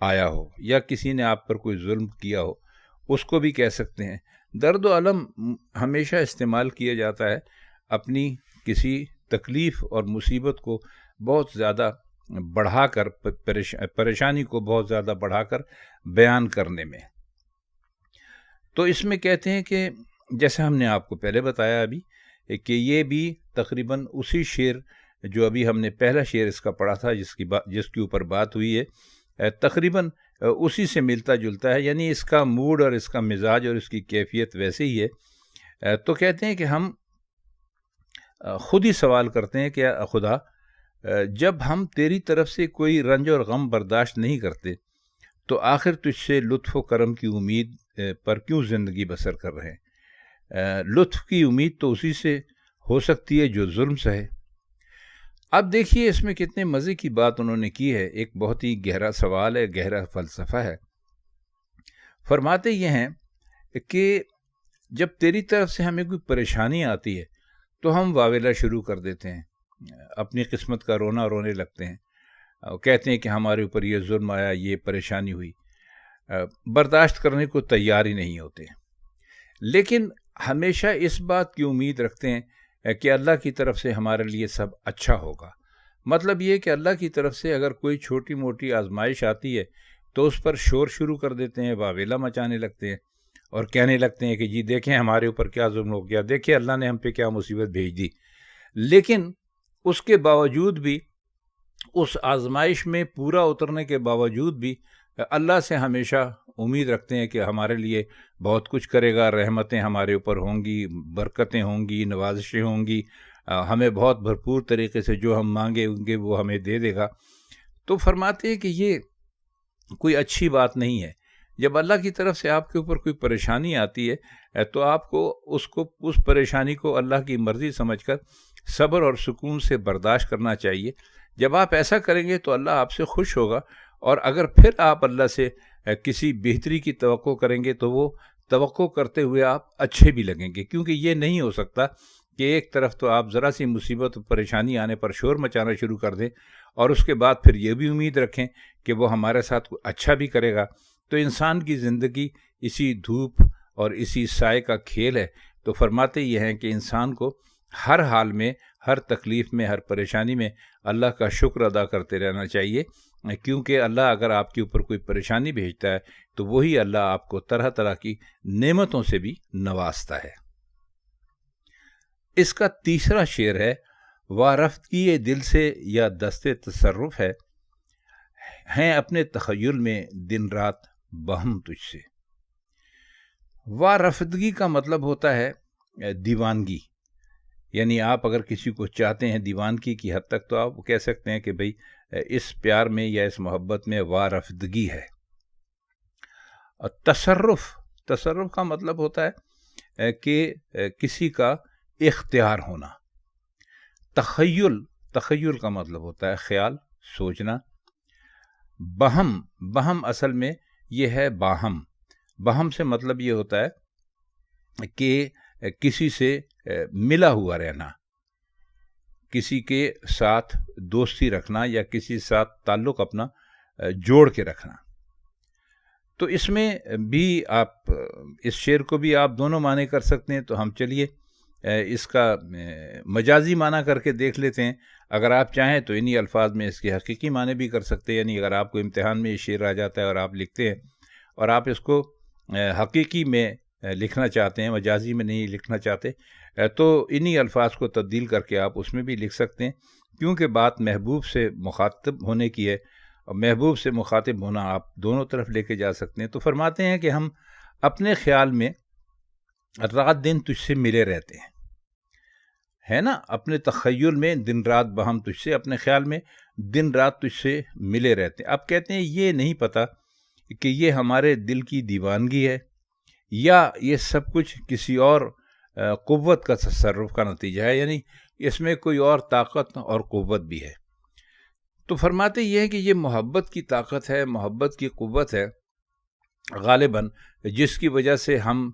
آیا ہو یا کسی نے آپ پر کوئی ظلم کیا ہو، اس کو بھی کہہ سکتے ہیں۔ درد و الم ہمیشہ استعمال کیا جاتا ہے اپنی کسی تکلیف اور مصیبت کو بہت زیادہ بڑھا کر، پریشانی کو بہت زیادہ بڑھا کر بیان کرنے میں۔ تو اس میں کہتے ہیں کہ جیسے ہم نے آپ کو پہلے بتایا ابھی کہ یہ بھی تقریباً اسی شعر جو ابھی ہم نے پہلا شعر اس کا پڑھا تھا، جس کے اوپر بات ہوئی ہے، تقریباً اسی سے ملتا جلتا ہے، یعنی اس کا موڈ اور اس کا مزاج اور اس کی کیفیت ویسے ہی ہے۔ تو کہتے ہیں کہ ہم خود ہی سوال کرتے ہیں کہ خدا، جب ہم تیری طرف سے کوئی رنج اور غم برداشت نہیں کرتے تو آخر تجھ سے لطف و کرم کی امید پر کیوں زندگی بسر کر رہے ہیں؟ لطف کی امید تو اسی سے ہو سکتی ہے جو ظلم سہے۔ اب دیکھیے اس میں کتنے مزے کی بات انہوں نے کی ہے، ایک بہت ہی گہرا سوال ہے، گہرا فلسفہ ہے۔ فرماتے یہ ہیں کہ جب تیری طرف سے ہمیں کوئی پریشانی آتی ہے تو ہم واویلا شروع کر دیتے ہیں، اپنی قسمت کا رونا رونے لگتے ہیں، کہتے ہیں کہ ہمارے اوپر یہ ظلم آیا، یہ پریشانی ہوئی، برداشت کرنے کو تیار ہی نہیں ہوتے، لیکن ہمیشہ اس بات کی امید رکھتے ہیں کہ اللہ کی طرف سے ہمارے لیے سب اچھا ہوگا۔ مطلب یہ کہ اللہ کی طرف سے اگر کوئی چھوٹی موٹی آزمائش آتی ہے تو اس پر شور شروع کر دیتے ہیں، واویلا مچانے لگتے ہیں اور کہنے لگتے ہیں کہ جی دیکھیں ہمارے اوپر کیا ظلم ہو گیا، دیکھیں اللہ نے ہم پہ کیا مصیبت بھیج دی۔ لیکن اس کے باوجود بھی، اس آزمائش میں پورا اترنے کے باوجود بھی اللہ سے ہمیشہ امید رکھتے ہیں کہ ہمارے لیے بہت کچھ کرے گا، رحمتیں ہمارے اوپر ہوں گی، برکتیں ہوں گی، نوازشیں ہوں گی، ہمیں بہت بھرپور طریقے سے جو ہم مانگے ہوں گے وہ ہمیں دے دے گا۔ تو فرماتے ہیں کہ یہ کوئی اچھی بات نہیں ہے۔ جب اللہ کی طرف سے آپ کے اوپر کوئی پریشانی آتی ہے تو آپ کو اس پریشانی کو اللہ کی مرضی سمجھ کر صبر اور سکون سے برداشت کرنا چاہیے۔ جب آپ ایسا کریں گے تو اللہ آپ سے خوش ہوگا، اور اگر پھر آپ اللہ سے کسی بہتری کی توقع کریں گے تو وہ توقع کرتے ہوئے آپ اچھے بھی لگیں گے، کیونکہ یہ نہیں ہو سکتا کہ ایک طرف تو آپ ذرا سی مصیبت پریشانی آنے پر شور مچانا شروع کر دیں اور اس کے بعد پھر یہ بھی امید رکھیں کہ وہ ہمارے ساتھ اچھا بھی کرے گا۔ تو انسان کی زندگی اسی دھوپ اور اسی سائے کا کھیل ہے۔ تو فرماتے یہ ہیں کہ انسان کو ہر حال میں، ہر تکلیف میں، ہر پریشانی میں اللہ کا شکر ادا کرتے رہنا چاہیے، کیونکہ اللہ اگر آپ کے اوپر کوئی پریشانی بھیجتا ہے تو وہی اللہ آپ کو طرح طرح کی نعمتوں سے بھی نوازتا ہے۔ اس کا تیسرا شعر ہے، وارفتگی یہ دل سے یا دست تصرف ہے، ہیں اپنے تخیل میں دن رات بہم تجھ سے۔ وارفتگی کا مطلب ہوتا ہے دیوانگی، یعنی آپ اگر کسی کو چاہتے ہیں دیوانگی کی حد تک تو آپ کہہ سکتے ہیں کہ بھئی اس پیار میں یا اس محبت میں وارفتگی ہے۔ اور تصرف کا مطلب ہوتا ہے کہ کسی کا اختیار ہونا۔ تخیل کا مطلب ہوتا ہے خیال، سوچنا۔ بہم اصل میں یہ ہے باہم۔ باہم سے مطلب یہ ہوتا ہے کہ کسی سے ملا ہوا رہنا، کسی کے ساتھ دوستی رکھنا یا کسی ساتھ تعلق اپنا جوڑ کے رکھنا۔ تو اس میں بھی آپ اس شعر کو بھی آپ دونوں معنی کر سکتے ہیں، تو ہم چلیے اس کا مجازی معنی کر کے دیکھ لیتے ہیں۔ اگر آپ چاہیں تو انہی الفاظ میں اس کے حقیقی معنی بھی کر سکتے ہیں، یعنی اگر آپ کو امتحان میں یہ شعر آ جاتا ہے اور آپ لکھتے ہیں اور آپ اس کو حقیقی میں لکھنا چاہتے ہیں، مجازی میں نہیں لکھنا چاہتے، تو انہی الفاظ کو تبدیل کر کے آپ اس میں بھی لکھ سکتے ہیں، کیونکہ بات محبوب سے مخاطب ہونے کی ہے، اور محبوب سے مخاطب ہونا آپ دونوں طرف لے کے جا سکتے ہیں۔ تو فرماتے ہیں کہ ہم اپنے خیال میں رات دن تجھ سے ملے رہتے ہیں، ہے نا، اپنے تخیل میں دن رات بہم تجھ سے، اپنے خیال میں دن رات تجھ سے ملے رہتے ہیں۔ اب کہتے ہیں یہ نہیں پتا کہ یہ ہمارے دل کی دیوانگی ہے یا یہ سب کچھ کسی اور قوت کا تصرف کا نتیجہ ہے، یعنی اس میں کوئی اور طاقت اور قوت بھی ہے۔ تو فرماتے یہ ہے کہ یہ محبت کی طاقت ہے، محبت کی قوت ہے غالباً، جس کی وجہ سے ہم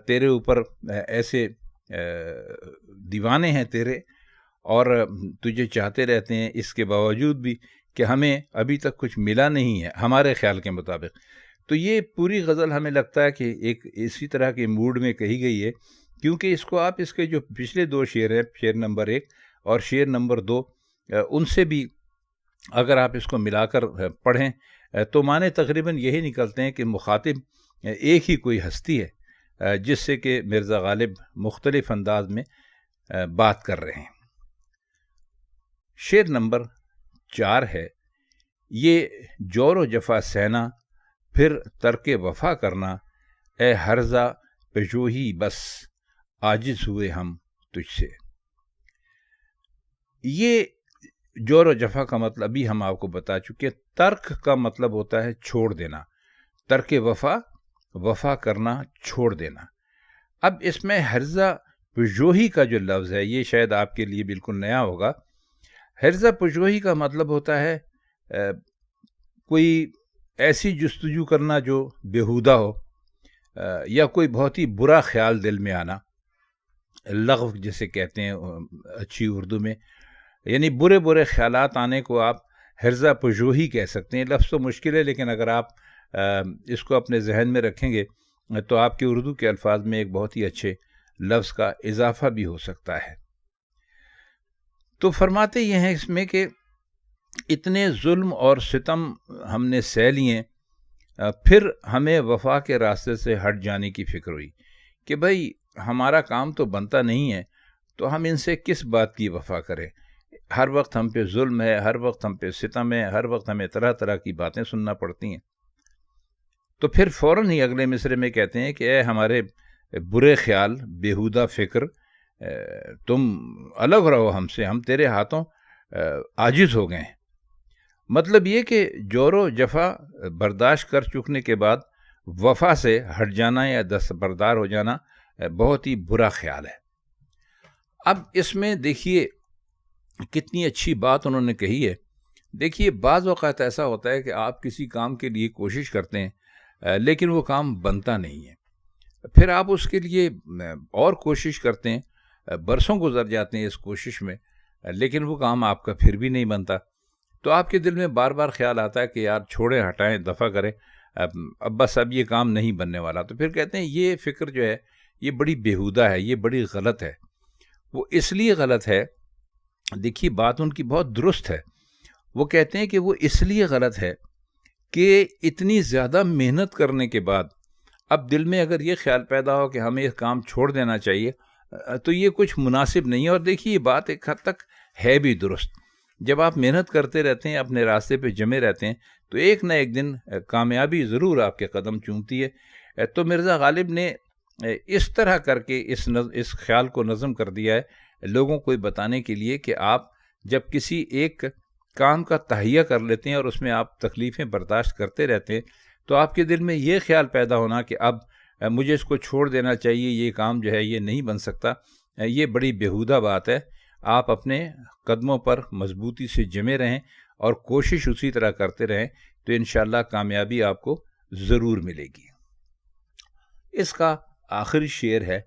تیرے اوپر ایسے دیوانے ہیں تیرے، اور تجھے چاہتے رہتے ہیں، اس کے باوجود بھی کہ ہمیں ابھی تک کچھ ملا نہیں ہے ہمارے خیال کے مطابق. تو یہ پوری غزل ہمیں لگتا ہے کہ ایک اسی طرح کے موڈ میں کہی گئی ہے، کیونکہ اس کو آپ اس کے جو پچھلے 2 شعر ہیں، شعر نمبر 1 اور شعر نمبر 2، ان سے بھی اگر آپ اس کو ملا کر پڑھیں تو معنی تقریباً یہی نکلتے ہیں کہ مخاطب ایک ہی کوئی ہستی ہے جس سے کہ مرزا غالب مختلف انداز میں بات کر رہے ہیں. شعر نمبر 4 ہے، یہ جور و جفا سہنا پھر ترک وفا کرنا، اے ہرزہ پژوہی بس عاجز ہوئے ہم تجھ سے. یہ جور و جفا کا مطلب بھی ہم آپ کو بتا چکے. ترک کا مطلب ہوتا ہے چھوڑ دینا، ترک وفا، وفا کرنا، چھوڑ دینا. اب اس میں ہرزہ پژوہی کا جو لفظ ہے یہ شاید آپ کے لیے بالکل نیا ہوگا. ہرزہ پژوہی کا مطلب ہوتا ہے کوئی ایسی جستجو کرنا جو بیہودہ ہو، یا کوئی بہت ہی برا خیال دل میں آنا، لغو جسے کہتے ہیں اچھی اردو میں، یعنی برے برے خیالات آنے کو آپ ہرزہ پژوہی کہہ سکتے ہیں. لفظ تو مشکل ہے لیکن اگر آپ اس کو اپنے ذہن میں رکھیں گے تو آپ کے اردو کے الفاظ میں ایک بہت ہی اچھے لفظ کا اضافہ بھی ہو سکتا ہے. تو فرماتے یہ ہیں اس میں کہ اتنے ظلم اور ستم ہم نے سہ لیے، پھر ہمیں وفا کے راستے سے ہٹ جانے کی فکر ہوئی کہ بھائی ہمارا کام تو بنتا نہیں ہے تو ہم ان سے کس بات کی وفا کریں. ہر وقت ہم پہ ظلم ہے، ہر وقت ہم پہ ستم ہے، ہر وقت ہمیں طرح طرح کی باتیں سننا پڑتی ہیں. تو پھر فوراً ہی اگلے مصرے میں کہتے ہیں کہ اے ہمارے برے خیال، بیہودہ فکر، تم الگ رہو ہم سے، ہم تیرے ہاتھوں عاجز ہو گئے ہیں. مطلب یہ کہ جور و جفا برداشت کر چکنے کے بعد وفا سے ہٹ جانا یا دستبردار ہو جانا بہت ہی برا خیال ہے. اب اس میں دیکھیے کتنی اچھی بات انہوں نے کہی ہے. دیکھیے بعض اوقات ایسا ہوتا ہے کہ آپ کسی کام کے لیے کوشش کرتے ہیں لیکن وہ کام بنتا نہیں ہے، پھر آپ اس کے لیے اور کوشش کرتے ہیں، برسوں گزر جاتے ہیں اس کوشش میں، لیکن وہ کام آپ کا پھر بھی نہیں بنتا. تو آپ کے دل میں بار بار خیال آتا ہے کہ یار چھوڑیں، ہٹائیں، دفع کریں، اب بس اب یہ کام نہیں بننے والا. تو پھر کہتے ہیں یہ فکر جو ہے یہ بڑی بیہودہ ہے، یہ بڑی غلط ہے. وہ اس لیے غلط ہے، دیکھیے بات ان کی بہت درست ہے. وہ کہتے ہیں کہ وہ اس لیے غلط ہے کہ اتنی زیادہ محنت کرنے کے بعد اب دل میں اگر یہ خیال پیدا ہو کہ ہمیں یہ کام چھوڑ دینا چاہیے تو یہ کچھ مناسب نہیں ہے. اور دیکھیے یہ بات ایک حد تک ہے بھی درست. جب آپ محنت کرتے رہتے ہیں، اپنے راستے پہ جمے رہتے ہیں، تو ایک نہ ایک دن کامیابی ضرور آپ کے قدم چومتی ہے. تو مرزا غالب نے اس طرح کر کے اس خیال کو نظم کر دیا ہے لوگوں کو بتانے کے لیے کہ آپ جب کسی ایک کام کا تہیہ کر لیتے ہیں اور اس میں آپ تکلیفیں برداشت کرتے رہتے ہیں تو آپ کے دل میں یہ خیال پیدا ہونا کہ اب مجھے اس کو چھوڑ دینا چاہیے، یہ کام جو ہے یہ نہیں بن سکتا، یہ بڑی بیہودہ بات ہے. آپ اپنے قدموں پر مضبوطی سے جمے رہیں اور کوشش اسی طرح کرتے رہیں تو انشاءاللہ کامیابی آپ کو ضرور ملے گی. اس کا آخری شعر ہے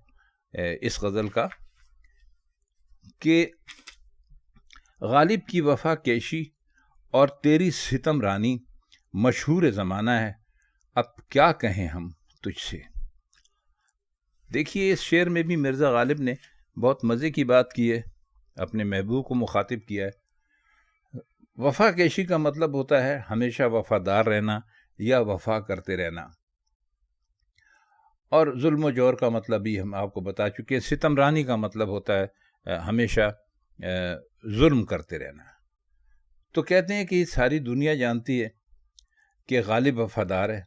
اس غزل کا کہ غالب کی وفا کیشی اور تیری ستم رانی مشہور زمانہ ہے، اب کیا کہیں ہم تجھ سے. دیکھیے اس شعر میں بھی مرزا غالب نے بہت مزے کی بات کی ہے، اپنے محبوب کو مخاطب کیا ہے. وفا کیشی کا مطلب ہوتا ہے ہمیشہ وفادار رہنا یا وفا کرتے رہنا، اور ظلم و جور کا مطلب بھی ہم آپ کو بتا چکے ہیں. ستم رانی کا مطلب ہوتا ہے ہمیشہ ظلم کرتے رہنا. تو کہتے ہیں کہ ساری دنیا جانتی ہے کہ غالب وفادار ہے،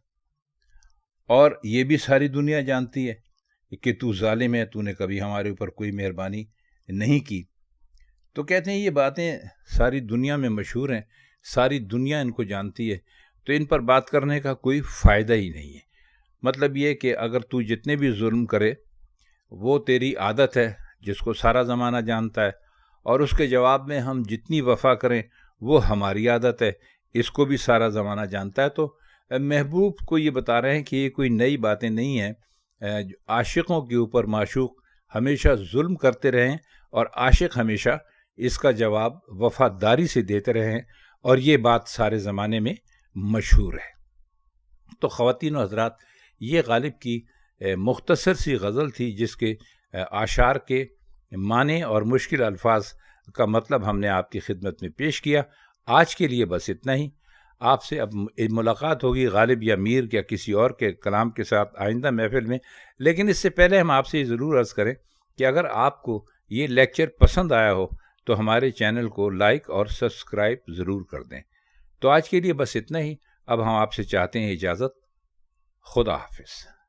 اور یہ بھی ساری دنیا جانتی ہے کہ تو ظالم ہے، تو نے کبھی ہمارے اوپر کوئی مہربانی نہیں کی. تو کہتے ہیں یہ باتیں ساری دنیا میں مشہور ہیں، ساری دنیا ان کو جانتی ہے، تو ان پر بات کرنے کا کوئی فائدہ ہی نہیں ہے. مطلب یہ کہ اگر تو جتنے بھی ظلم کرے وہ تیری عادت ہے جس کو سارا زمانہ جانتا ہے، اور اس کے جواب میں ہم جتنی وفا کریں وہ ہماری عادت ہے، اس کو بھی سارا زمانہ جانتا ہے. تو محبوب کو یہ بتا رہے ہیں کہ یہ کوئی نئی باتیں نہیں ہیں. عاشقوں کے اوپر معشوق ہمیشہ ظلم کرتے رہیں اور عاشق ہمیشہ اس کا جواب وفاداری سے دیتے رہیں اور یہ بات سارے زمانے میں مشہور ہے۔ تو خواتین و حضرات، یہ غالب کی مختصر سی غزل تھی جس کے اشعار کے معنی اور مشکل الفاظ کا مطلب ہم نے آپ کی خدمت میں پیش کیا۔ آج کے لیے بس اتنا ہی۔ آپ سے اب ملاقات ہوگی غالب یا میر یا کسی اور کے کلام کے ساتھ آئندہ محفل میں، لیکن اس سے پہلے ہم آپ سے یہ ضرور عرض کریں کہ اگر آپ کو یہ لیکچر پسند آیا ہو تو ہمارے چینل کو لائک اور سبسکرائب ضرور کر دیں۔ تو آج کے لیے بس اتنا ہی۔ اب ہم آپ سے چاہتے ہیں اجازت۔ خدا حافظ۔